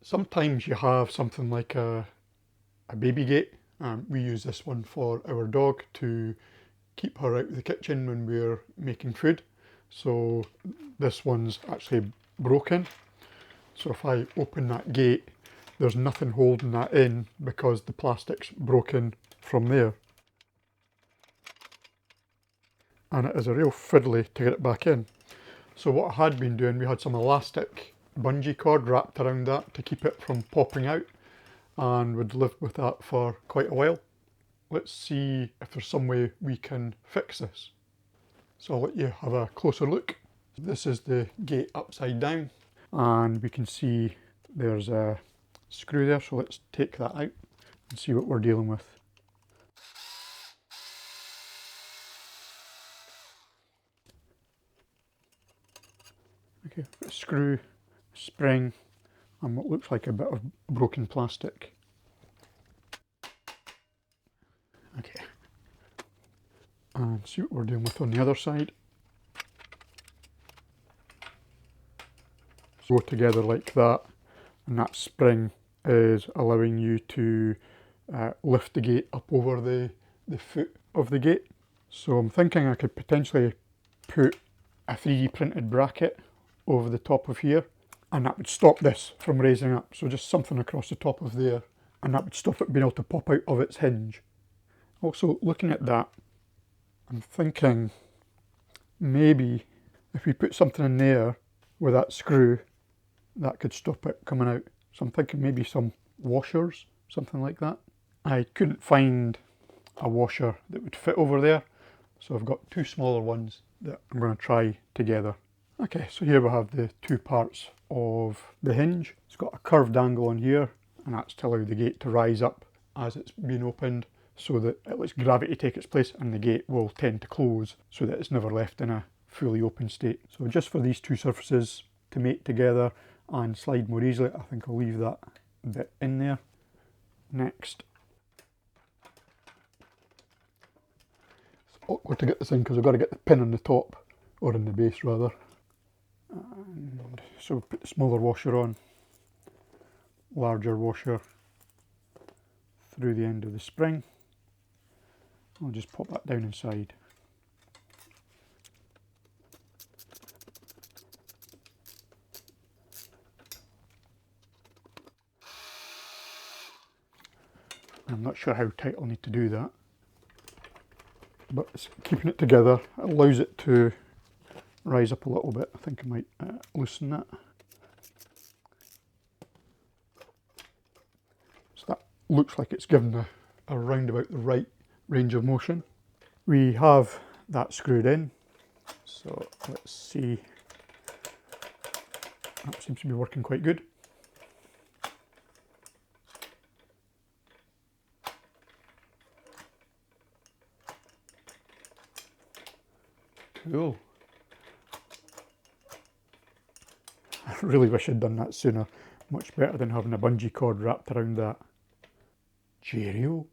Sometimes you have something like a baby gate. We use this one for our dog to keep her out of the kitchen when we're making food. So this one's actually broken. So if I open that gate, there's nothing holding that in because the plastic's broken from there. And it is a real fiddly to get it back in. So what I had been doing, we had some elastic bungee cord wrapped around that to keep it from popping out, and would live with that for quite a while. Let's see if there's some way we can fix this. So I'll let you have a closer look. This is the gate upside down, and we can see there's a screw there, so let's take that out and see what we're dealing with. Okay, a screw, spring, and what looks like a bit of broken plastic. Okay, and see what we're dealing with on the other side. Go together like that, and that spring is allowing you to lift the gate up over the foot of the gate. So I'm thinking I could potentially put a 3D printed bracket over the top of here, and that would stop this from raising up. So just something across the top of there, and that would stop it being able to pop out of its hinge. Also, looking at that, I'm thinking maybe if we put something in there with that screw, that could stop it coming out. So I'm thinking maybe some washers, something like that. I couldn't find a washer that would fit over there, so I've got two smaller ones that I'm going to try together. Okay, so here we have the two parts of the hinge. It's got a curved angle on here, and that's to allow the gate to rise up as it's being opened, so that it lets gravity take its place and the gate will tend to close so that it's never left in a fully open state. So just for these two surfaces to mate together and slide more easily, I think I'll leave that bit in there. Next, it's awkward to get this in because I've got to get the pin on the top, or in the base rather. And so put the smaller washer on, larger washer through the end of the spring. I'll just pop that down inside. I'm not sure how tight I'll need to do that, but it's keeping it together. It allows it to rise up a little bit. I think I might loosen that. So that looks like it's given a round about the right range of motion. We have that screwed in, so let's see. That seems to be working quite good. Cool. I really wish I'd done that sooner. Much better than having a bungee cord wrapped around that. Cheerio.